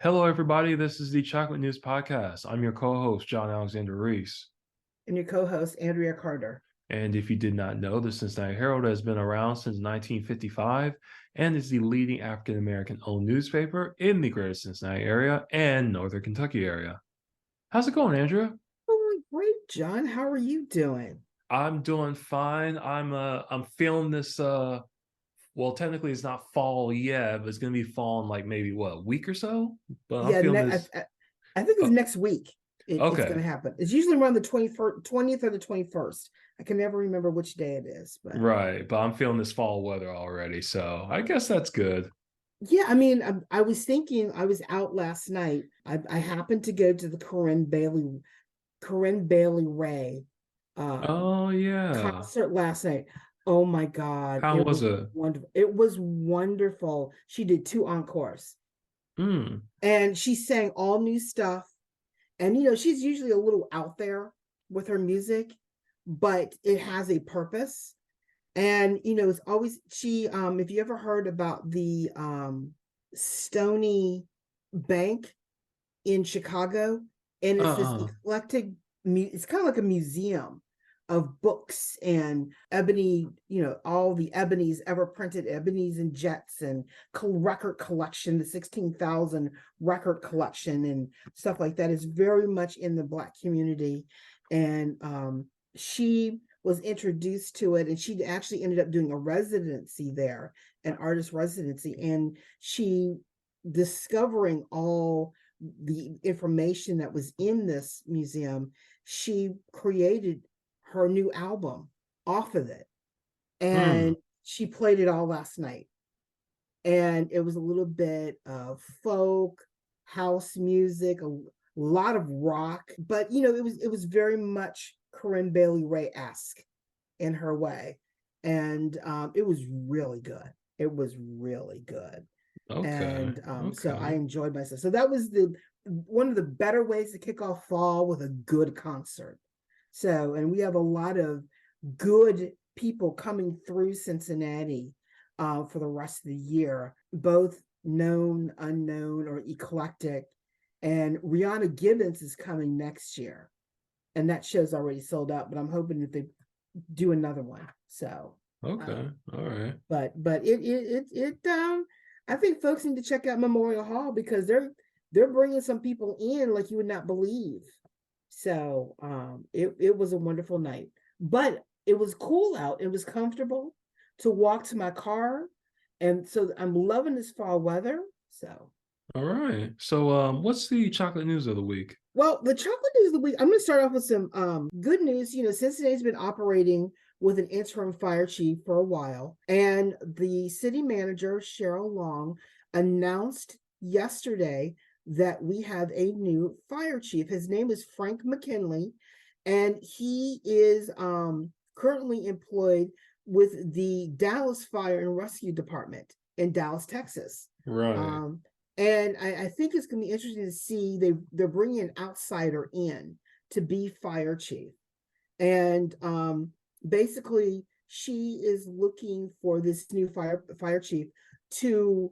Hello, everybody. This is the Chocolate News Podcast. I'm your co-host, John Alexander Reese. And your co-host, Andria Carter. And if you did not know, the Cincinnati Herald has been around since 1955 and is the leading African American owned newspaper in the greater Cincinnati area and northern Kentucky area. How's it going, Andrea? Oh, great, John. How are you doing? I'm doing fine. I'm feeling this well, technically it's not fall yet, but it's gonna be fall in like maybe what, a week or so? But I'm Yeah, feeling this. I think it's Oh, next week. It's going okay. to happen. It's usually around the 21st, 20th or the 21st. I can never remember which day it is, but Right, but I'm feeling this fall weather already, so I guess that's good. yeah, I was thinking I was out last night. I happened to go to the Corinne Bailey Ray um, Oh yeah. concert last night. Oh my God, How it was was it? wonderful. It was wonderful. She did two encores. Hmm. And she sang all new stuff. And she's usually a little out there with her music, but it has a purpose. And it's always she if you ever heard about the Stony Bank in Chicago, and it's this Uh-uh. eclectic, it's kind of like a museum of books and ebony, all the ebonies, ever printed ebonies and jets, and record collection, the 16,000 record collection and stuff like that is very much in the Black community. And she was introduced to it, and she actually ended up doing a residency there, an artist residency, and she discovering all the information that was in this museum, she created her new album off of it. Hmm. And she played it all last night. And it was a little bit of folk, house music, a lot of rock, but it was very much Corinne Bailey Ray-esque in her way. And it was really good. It was really good. Okay. And so I Okay. enjoyed myself. So that was the one of the better ways to kick off fall, with a good concert. So, and we have a lot of good people coming through Cincinnati for the rest of the year, both known, unknown, or eclectic. And Rihanna Gibbons is coming next year, and that show's already sold out. But I'm hoping that they do another one. So, Okay. um, All right. but I think folks need to check out Memorial Hall, because they're bringing some people in like you would not believe. So it was a wonderful night, but it was cool out. It was comfortable to walk to my car, and so I'm loving this fall weather. So, All right. So what's the chocolate news of the week? well, the chocolate news of the week, I'm going to start off with some good news. Cincinnati's been operating with an interim fire chief for a while, and the city manager, Cheryl Long, announced yesterday that we have a new fire chief. His name is Frank McKinley, and he is currently employed with the Dallas Fire and Rescue Department in Dallas, Texas. Right. Um, and I think it's going to be interesting to see they're bringing an outsider in to be fire chief. And basically, she is looking for this new fire chief to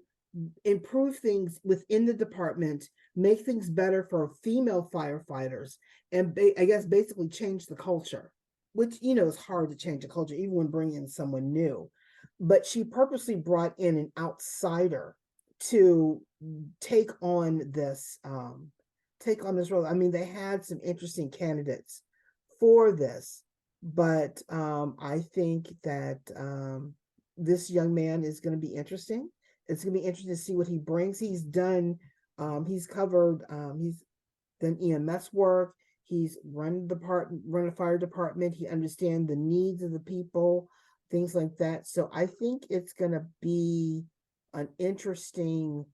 improve things within the department, make things better for female firefighters, and I guess basically change the culture, which is hard to change a culture even when bringing in someone new. But she purposely brought in an outsider to take on this role. I mean, they had some interesting candidates for this, but I think that this young man is going to be interesting. It's going to be interesting to see what he brings. He's done he's covered he's done EMS work. He's run a fire department. He understands the needs of the people, things like that. So I think it's going to be an interesting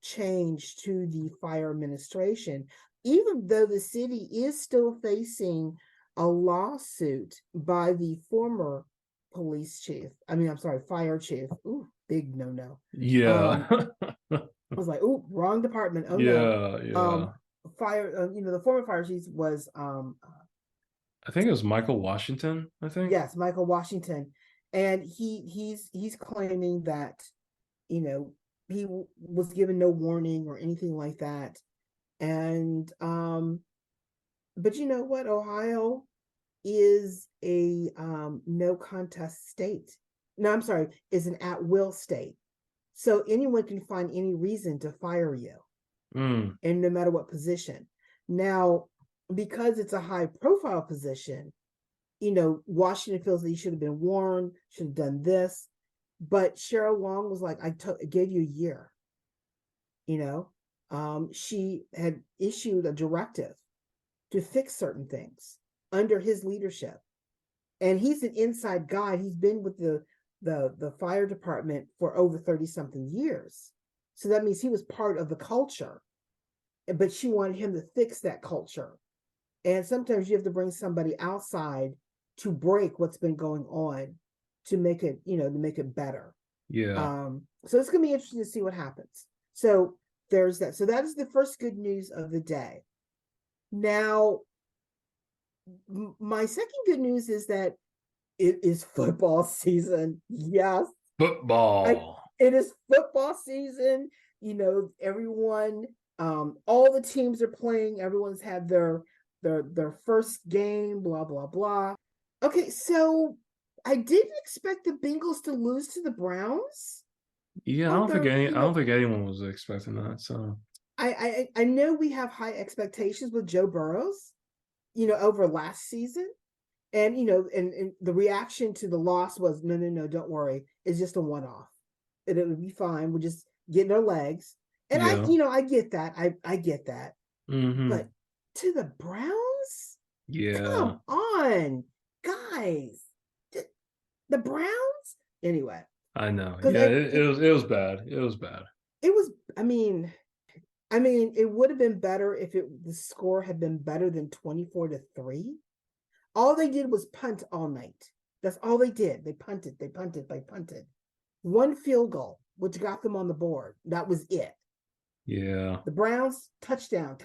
change to the fire administration, even though the city is still facing a lawsuit by the former police chief. I mean, I'm sorry, fire chief. Ooh, big no no. Yeah. Um, I was like, ooh, wrong department. Oh no. Yeah, Um, yeah. the former fire chief was I think it was Michael Washington, I think. yes, Michael Washington, and he's claiming that you know was given no warning or anything like that. And but you know what? Ohio is a no contest state. No, I'm sorry, is an at will state. So anyone can find any reason to fire you, and no matter what position. Now, because it's a high profile position, Washington feels that he should have been warned, should have done this. But Cheryl Long was like, gave you a year. She had issued a directive to fix certain things under his leadership. And he's an inside guy. He's been with the fire department for over 30 something years. So that means he was part of the culture. But she wanted him to fix that culture. And sometimes you have to bring somebody outside to break what's been going on to make it, to make it better. Yeah. So it's going to be interesting to see what happens. So there's that. So that is the first good news of the day. Now, my second good news is that it is football season. Yes. Football. It is football season. Everyone, all the teams are playing. Everyone's had their first game, blah, blah, blah. Okay, so I didn't expect the Bengals to lose to the Browns. Yeah, I don't think anyone was expecting that. So I know we have high expectations with Joe Burrows, over last season. And and the reaction to the loss was no, don't worry. It's just a one-off. It'll be fine. We're just getting our legs. And yeah. I get that. I get that. Mm-hmm. But to the Browns? Yeah. Come on, guys. The Browns? Anyway. I know. Yeah, it was bad. It was bad. It was, I mean, it would have been better if the score had been better than 24-3. All they did was punt all night. That's all they did. They punted. One field goal, which got them on the board. That was it. Yeah. The Browns, touchdown.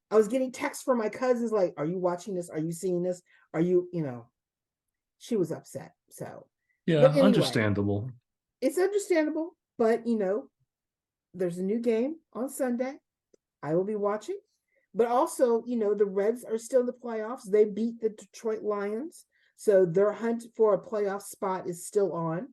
I was getting texts from my cousins like, are you watching this? Are you seeing this? Are you, she was upset. So, yeah, but anyway, understandable. It's understandable, but there's a new game on Sunday. I will be watching. But also, the Reds are still in the playoffs. They beat the Detroit Lions. So their hunt for a playoff spot is still on.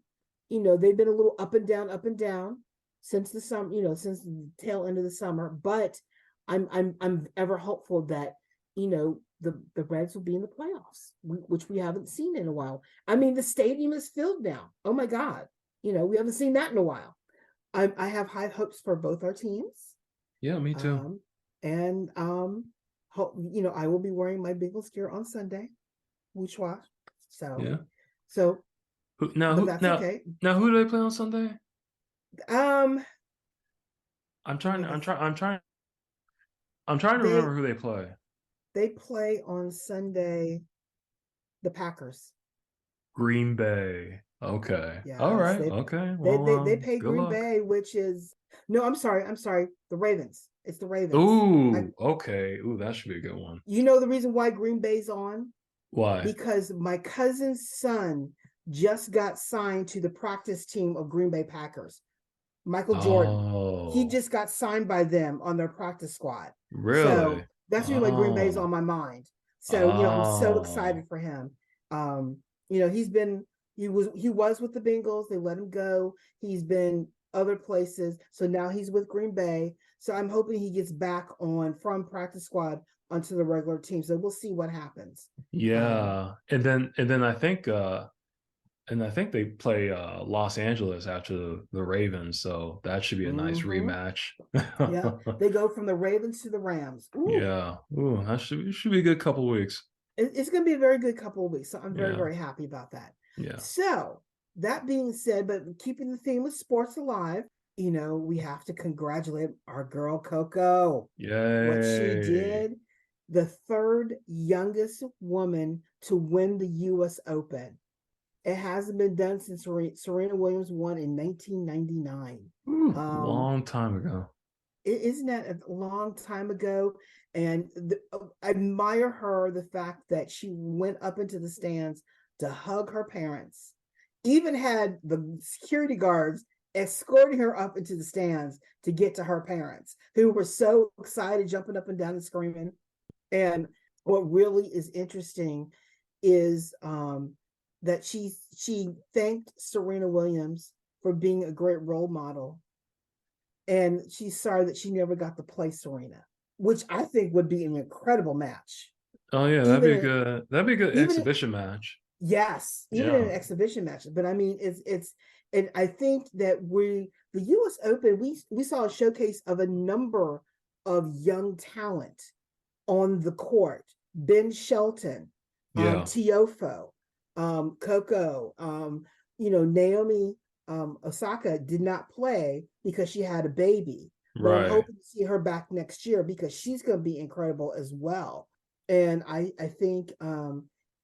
They've been a little up and down since the summer, since the tail end of the summer. But I'm ever hopeful that, the Reds will be in the playoffs, which we haven't seen in a while. I mean, the stadium is filled now. Oh my God. We haven't seen that in a while. I have high hopes for both our teams. Yeah, me too. And I will be wearing my Bengals gear on Sunday, which was so. Yeah. So that's okay. Now who do they play on Sunday? I'm trying to remember who they play. They play on Sunday the Packers. Green Bay. Okay. Yes, all right. Okay. Well, they pay Green Bay, which is I'm sorry. The Ravens. It's the Ravens. Ooh, okay. Ooh, that should be a good one. You know the reason why Green Bay's on? Why? Because my cousin's son just got signed to the practice team of Green Bay Packers. Michael Jordan. He just got signed by them on their practice squad. Really? So that's why Green Bay's on my mind. So, I'm so excited for him. He was with the Bengals. They let him go. He's been other places. So now he's with Green Bay. So I'm hoping he gets back from practice squad onto the regular team. So we'll see what happens. Yeah. And then I think they play Los Angeles after the Ravens, so that should be a nice rematch. Yeah, they go from the Ravens to the Rams. Ooh. Yeah, ooh, that should be a good couple of weeks. It's going to be a very good couple of weeks, so I'm very, very happy about that. Yeah. So that being said, but keeping the theme of sports alive, we have to congratulate our girl Coco. Yay! What she did, the third youngest woman to win the U.S. Open. It hasn't been done since Serena Williams won in 1999. Ooh, long time ago. Isn't that a long time ago? And I admire her, the fact that she went up into the stands to hug her parents, even had the security guards escorting her up into the stands to get to her parents, who were so excited, jumping up and down and screaming. And what really is interesting is that she thanked Serena Williams for being a great role model, and she's sorry that she never got to play Serena, which I think would be an incredible match. Oh yeah, that'd Even be in, good. That'd be a good even in, exhibition match. yes, even in Yeah. an exhibition match. But I mean, and I think that the U.S. Open, we saw a showcase of a number of young talent on the court. Ben Shelton, Yeah. Tiofo, Coco, Naomi Osaka did not play because she had a baby, but I'm Right. hoping to see her back next year because she's going to be incredible as well. And I think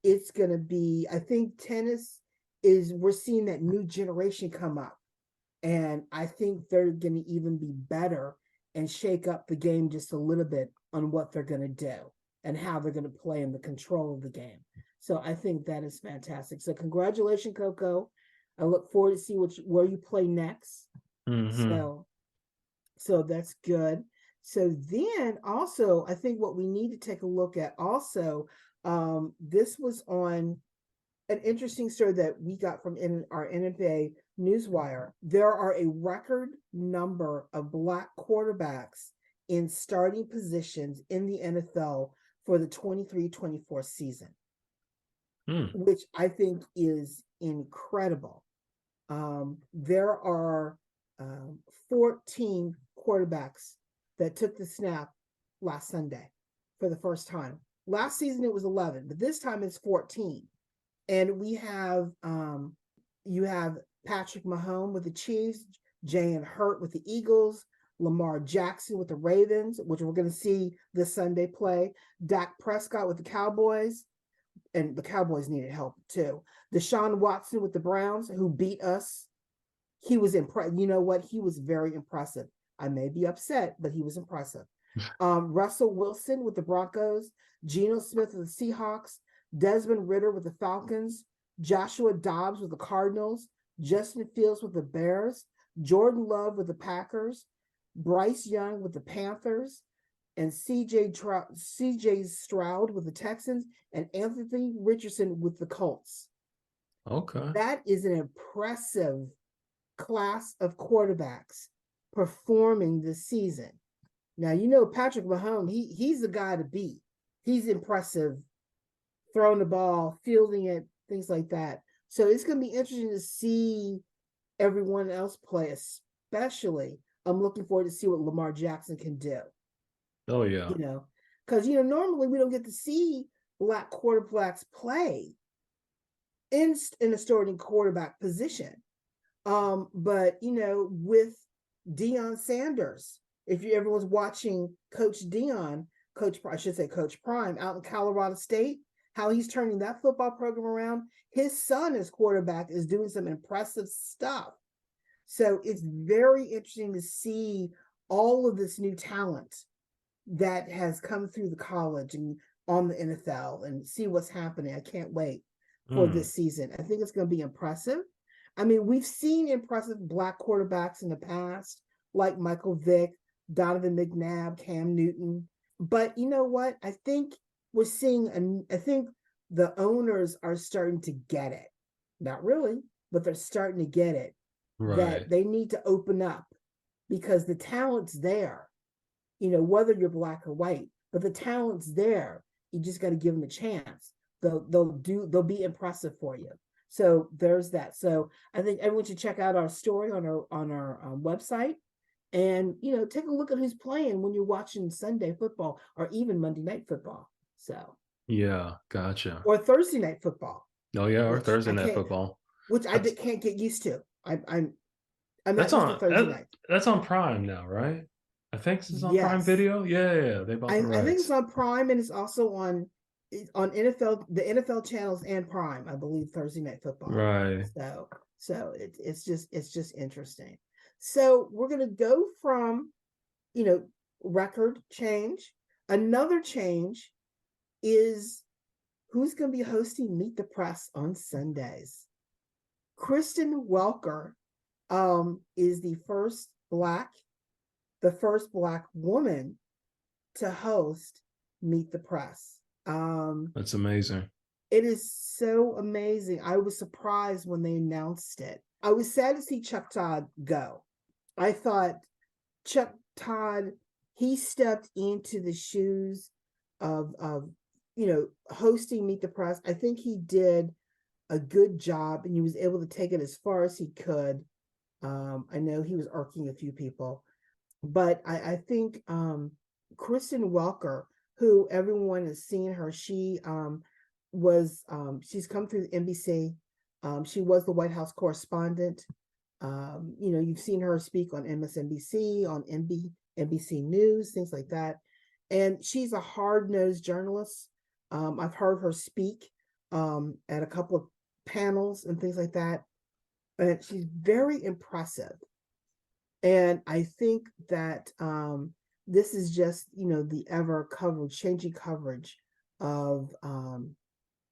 it's going to be, I think tennis we're seeing that new generation come up. And I think they're going to even be better and shake up the game just a little bit on what they're going to do and how they're going to play in the control of the game. So I think that is fantastic. So congratulations, Coco. I look forward to see where you play next. Mm-hmm. So that's good. So then also, I think what we need to take a look at also, this was on an interesting story that we got from our NFA Newswire. There are a record number of Black quarterbacks in starting positions in the NFL for the 23-24 season, which I think is incredible. There are 14 quarterbacks that took the snap last Sunday for the first time. Last season it was 11, but this time it's 14. And we have you have Patrick Mahomes with the Chiefs, Jalen Hurts with the Eagles, Lamar Jackson with the Ravens, which we're going to see this Sunday play, Dak Prescott with the Cowboys, and the Cowboys needed help too. Deshaun Watson with the Browns, who beat us. He was impressive. You know what? He was very impressive. I may be upset, but he was impressive. Russell Wilson with the Broncos, Geno Smith with the Seahawks, Desmond Ridder with the Falcons, Joshua Dobbs with the Cardinals, Justin Fields with the Bears, Jordan Love with the Packers, Bryce Young with the Panthers, and CJ Stroud with the Texans, and Anthony Richardson with the Colts. Okay. That is an impressive class of quarterbacks performing this season. Now, Patrick Mahomes, he's the guy to beat. He's impressive, throwing the ball, fielding it, things like that. So it's going to be interesting to see everyone else play, especially I'm looking forward to see what Lamar Jackson can do. Oh yeah. Because normally we don't get to see Black quarterbacks play in a starting quarterback position. But with Deion Sanders, if everyone's watching Coach Prime out in Colorado State, how he's turning that football program around. His son as quarterback is doing some impressive stuff. So it's very interesting to see all of this new talent that has come through the college and on the NFL and see what's happening. I can't wait for this season. I think it's going to be impressive. I mean, we've seen impressive Black quarterbacks in the past, like Michael Vick, Donovan McNabb, Cam Newton. But you know what? I think we're seeing, I think the owners are starting to get it. Not really, but they're starting to get it. Right. That they need to open up because the talent's there, whether you're Black or white, but the talent's there. You just got to give them a chance. They'll be impressive for you. So there's that. So I think everyone should check out our story on our website, and take a look at who's playing when you're watching Sunday football or even Monday Night Football. So yeah, gotcha. Or Thursday Night Football. Oh yeah, or Thursday Night Football, which I can't get used to. I'm that's not used to on Thursday night. That's on Prime now, right? I think this is on Prime Yes. Video. Yeah, they bought the rights. I think it's on Prime, and it's also on NFL, the NFL channels and Prime, I believe, Thursday Night Football. Right. So it's just interesting. So we're gonna go from record change. Another change is who's gonna be hosting Meet the Press on Sundays. Kristen Welker is the first Black woman to host Meet the Press. That's amazing. It is so amazing. I was surprised when they announced it. I was sad to see Chuck Todd go. I thought Chuck Todd, he stepped into the shoes of hosting Meet the Press. I think he did a good job, and he was able to take it as far as he could. I know he was irking a few people, but I think Kristen Welker, who everyone has seen her, she's come through the NBC. She was the White House correspondent. You've seen her speak on MSNBC, on NBC News, things like that. And she's a hard-nosed journalist. I've heard her speak at a couple of panels and things like that. And she's very impressive. And I think that this is just, the changing coverage of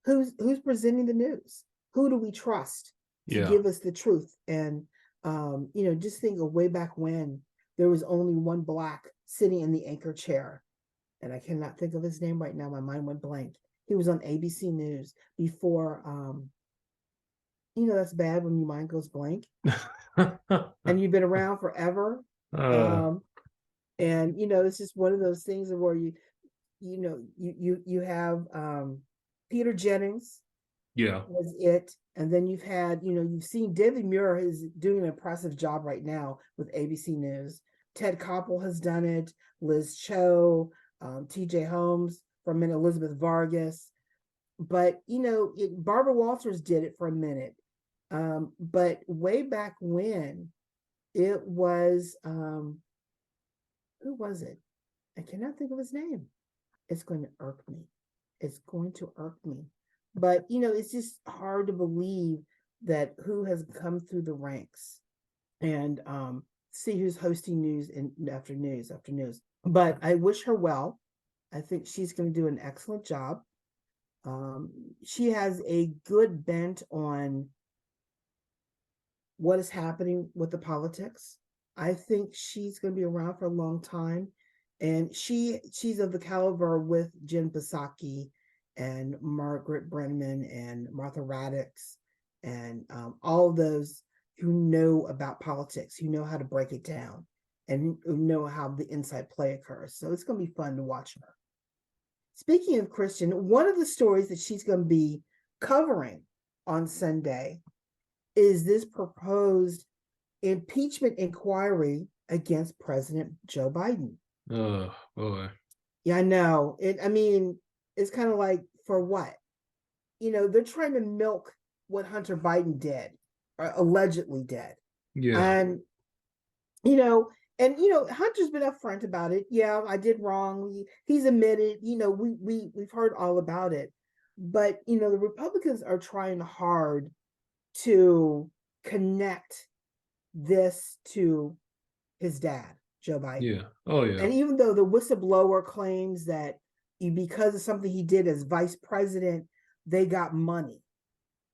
who's presenting the news. Who do we trust to give us the truth? And just think of way back when there was only one Black sitting in the anchor chair, and I cannot think of his name right now. My mind went blank. He was on ABC News before. That's bad when your mind goes blank, and you've been around forever. And it's just one of those things where you have Peter Jennings. Yeah. Was it. And then you've had, you've seen David Muir is doing an impressive job right now with ABC News. Ted Koppel has done it, Liz Cho, TJ Holmes, for a minute, Elizabeth Vargas. But, Barbara Walters did it for a minute. But way back when, it was, who was it? I cannot think of his name. It's going to irk me. But, it's just hard to believe that who has come through the ranks and see who's hosting news after news after news. But I wish her well. I think she's going to do an excellent job. She has a good bent on what is happening with the politics. I think she's going to be around for a long time. And she's of the caliber with Jen Psaki and Margaret Brennan and Martha Raddatz and all those who know about politics, who know how to break it down and who know how the inside play occurs. So it's going to be fun to watch her. Speaking of Christian, one of the stories that she's going to be covering on Sunday is this proposed impeachment inquiry against President Joe Biden. Oh, boy. Yeah, I know. It's kind of like, for what? They're trying to milk what Hunter Biden did, or allegedly did. Yeah. And, Hunter's been upfront about it. Yeah, I did wrong. He's admitted, we've heard all about it. But, the Republicans are trying hard to connect this to his dad, Joe Biden. Yeah. Oh, yeah. And even though the whistleblower claims that because of something he did as vice president, they got money.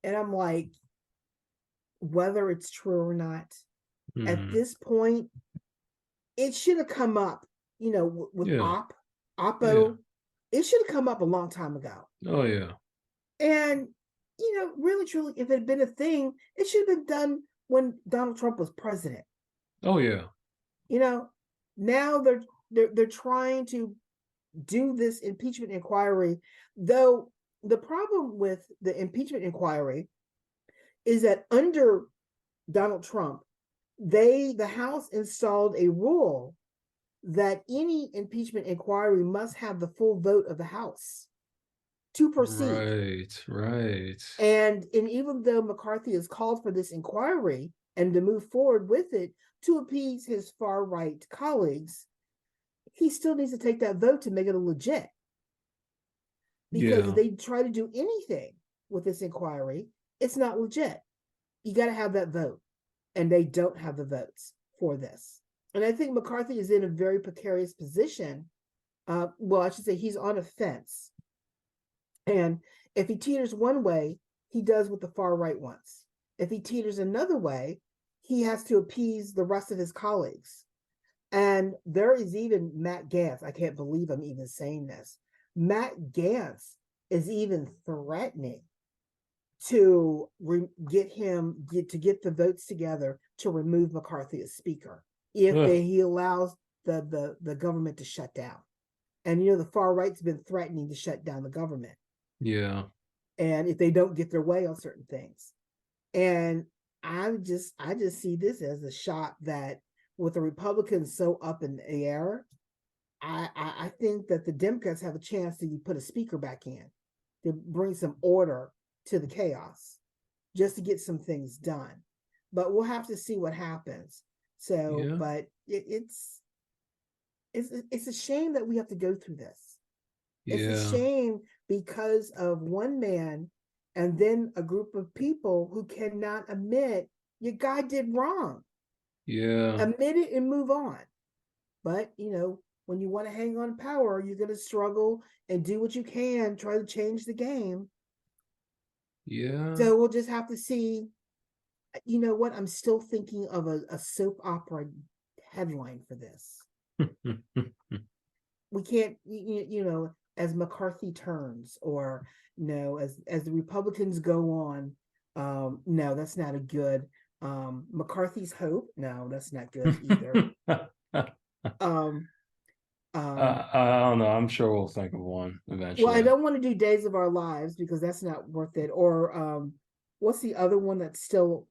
And I'm like, whether it's true or not, at this point, it should have come up, with Oppo. It should have come up a long time ago. Oh, yeah. And, really, truly, if it had been a thing, it should have been done when Donald Trump was president. Oh, yeah. Now they're trying to do this impeachment inquiry, though the problem with the impeachment inquiry is that under Donald Trump, the House installed a rule that any impeachment inquiry must have the full vote of the House to proceed. Right. And even though McCarthy has called for this inquiry and to move forward with it to appease his far-right colleagues, he still needs to take that vote to make it a legit. Because if they try to do anything with this inquiry, it's not legit. You got to have that vote. And they don't have the votes for this. And I think McCarthy is in a very precarious position. I should say he's on a fence. And if he teeters one way, he does what the far right wants. If he teeters another way, he has to appease the rest of his colleagues. And there is even Matt Gantz. I can't believe I'm even saying this. Matt Gantz is even threatening to get the votes together to remove McCarthy as speaker if Ugh. he allows the government to shut down. And the far right's been threatening to shut down the government. Yeah. And if they don't get their way on certain things. And I just see this as a shot that with the Republicans so up in the air, I think that the Democrats have a chance to put a speaker back in to bring some order to the chaos, just to get some things done. But we'll have to see what happens. So, Yeah. but it's a shame that we have to go through this. It's a Yeah. shame because of one man and then a group of people who cannot admit your guy did wrong. Yeah. Admit it and move on. But, when you want to hang on power, you're going to struggle and do what you can, try to change the game. Yeah. So we'll just have to see. You know what? I'm still thinking of a soap opera headline for this. We can't, as McCarthy turns, or as the Republicans go on. No, that's not a good. McCarthy's hope. No, that's not good either. Um, I don't know. I'm sure we'll think of one well, I eventually. don't want to do Days of Our Lives because that's not worth it. Or what's the other one that's still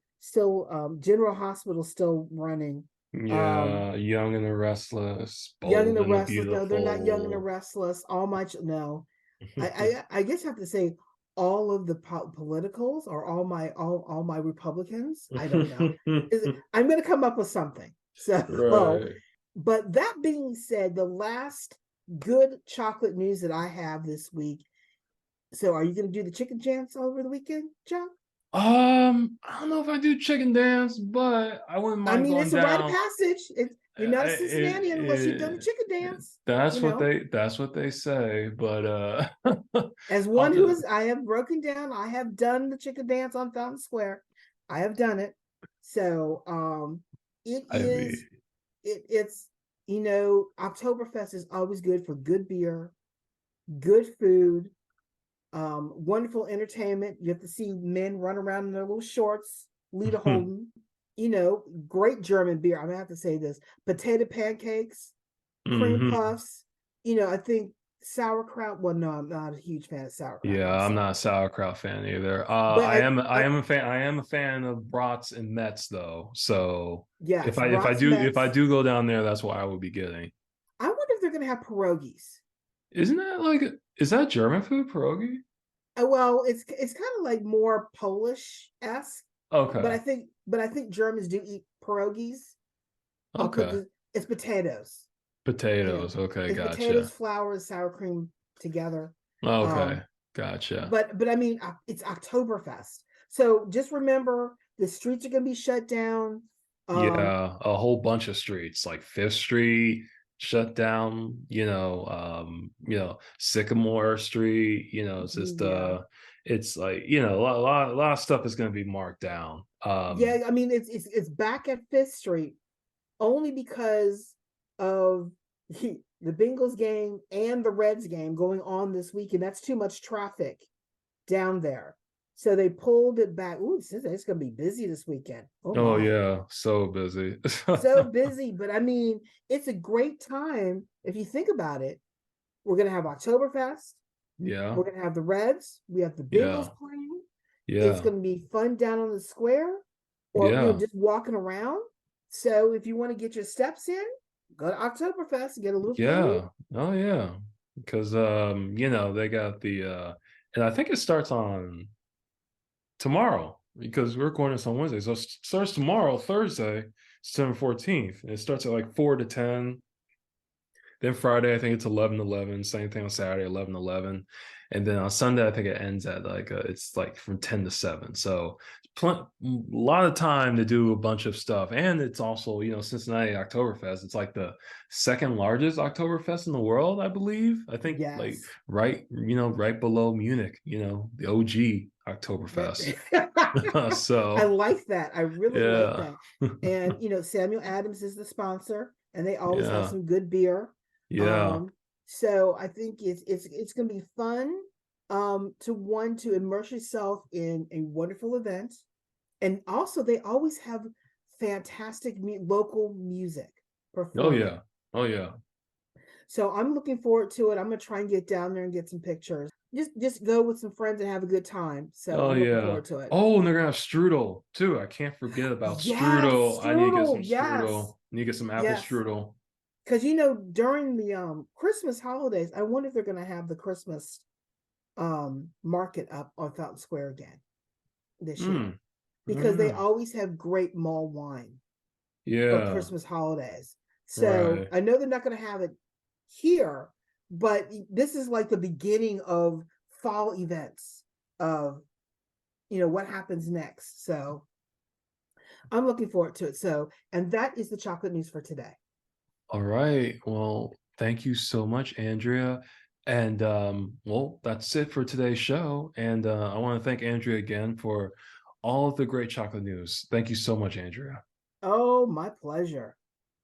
General Hospital still running? Yeah, Young and the Restless, Young and Bold the and the Restless. No, they're not Young and the Beautiful. Restless. No. I guess I have to say all of the politicals or all my Republicans. I don't know. I'm going to come up with something. So, Right. but that being said, the last good chocolate news that I have this week. So, are you going to do the chicken dance over the weekend, John? I don't know if I do chicken dance, but I wouldn't I mind mean, going it's a rite of down. passage. You're not a It, Cincinnati unless you've done the it, chicken dance. that's what they say, but As I'll one who just is, I have broken down. I have done the chicken dance on Fountain Square. I have done it. So, it I mean, is. It's Oktoberfest is always good for good beer, good food, wonderful entertainment. You have to see men run around in their little shorts, Lita Holden. Great German beer. I'm gonna have to say this: potato pancakes, cream hmm. puffs. I think sauerkraut. Well, no, I'm not a huge fan of sauerkraut Yeah, I'm not a myself. sauerkraut fan either. But I am a fan. I am a fan of brats and Mets though. So yes, if I brats, do Mets. go down there, that's what I would be getting. I wonder if they're gonna have pierogies. Isn't that like is that German food pierogi? Well, it's kind of like more Polish esque, but Okay. I think Germans do eat pierogies. I'll put Okay. this. It's potatoes. Potatoes. Okay, It's potatoes, gotcha. flour, and sour cream together. Okay, Um, gotcha. but I mean, it's Oktoberfest, so just remember the streets are gonna be shut down. Um, Yeah, a whole bunch of streets like Fifth Street shut down, Sycamore Street, it's just yeah, it's like, a lot of stuff is gonna be marked down. yeah. I mean, it's back at Fifth Street only because of the Bengals game and the Reds game going on this week, and that's too much traffic down there. So they pulled it back. Ooh, it's going to be busy this weekend. Oh Oh my. yeah, so busy. So busy. But I mean, it's a great time. If you think about it, we're going to have Oktoberfest. Yeah, We're going to have the Reds. We have the Bengals yeah, playing. It's yeah, going to be fun down on the square or, yeah, just walking around. So if you want to get your steps in, go to Oktoberfest and get a little food. yeah. Oh yeah. Because they got the and I think it starts on tomorrow because we're recording this on Wednesday. So it starts tomorrow, Thursday, September 14th. And it starts at like 4 to 10. Then Friday, I think it's 11 to 11. Same thing on Saturday, 11 to 11. And then on Sunday, I think it ends at it's like from 10 to 7. So a lot of time to do a bunch of stuff. And it's also, Cincinnati Oktoberfest. It's like the second largest Oktoberfest in the world, I believe. I think like Yes. right below Munich, the OG. Oktoberfest. I So like that. I really like yeah. that. And Samuel Adams is the sponsor, and they always have Yeah. some good beer. Yeah. Um, so I think it's gonna be fun to immerse yourself in a wonderful event. And also they always have fantastic local music Oh performing. yeah. Oh yeah. So I'm looking forward to it. I'm gonna try and get down there and get some pictures. Just go with some friends and have a good time. So Oh I'm looking yeah. forward to it. Oh, and they're gonna have strudel too. I can't forget about Yes, strudel. I need to get some strudel. Yes, strudel. I need to get some apple yes. strudel. Because during the Christmas holidays, I wonder if they're gonna have the Christmas market up on Fountain Square again this year. Hmm. I Because don't they know. always have great mall wine for Yeah. Christmas holidays. So Right. I know they're not gonna have it here, but this is like the beginning of fall events of what happens next. So I'm looking forward to it. So, and that is the chocolate news for today. All right. Well, thank you so much, Andrea. And well, that's it for today's show. And I want to thank Andrea again for all of the great chocolate news. Thank you so much, Andrea. Oh, my pleasure.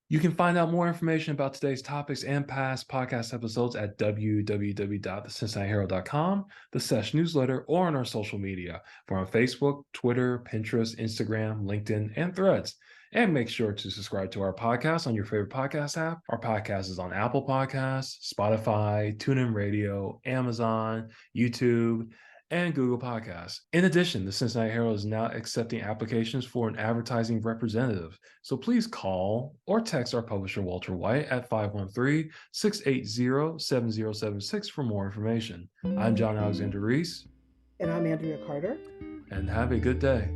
You can find out more information about today's topics and past podcast episodes at www.thecincinnatiherald.com, the Sesh newsletter, or on our social media. We're on Facebook, Twitter, Pinterest, Instagram, LinkedIn, and Threads. And make sure to subscribe to our podcast on your favorite podcast app. Our podcast is on Apple Podcasts, Spotify, TuneIn Radio, Amazon, YouTube, and Google Podcasts. In addition, the Cincinnati Herald is now accepting applications for an advertising representative. So please call or text our publisher, Walter White, at 513-680-7076 for more information. I'm John Alexander Reese. And I'm Andria Carter. And have a good day.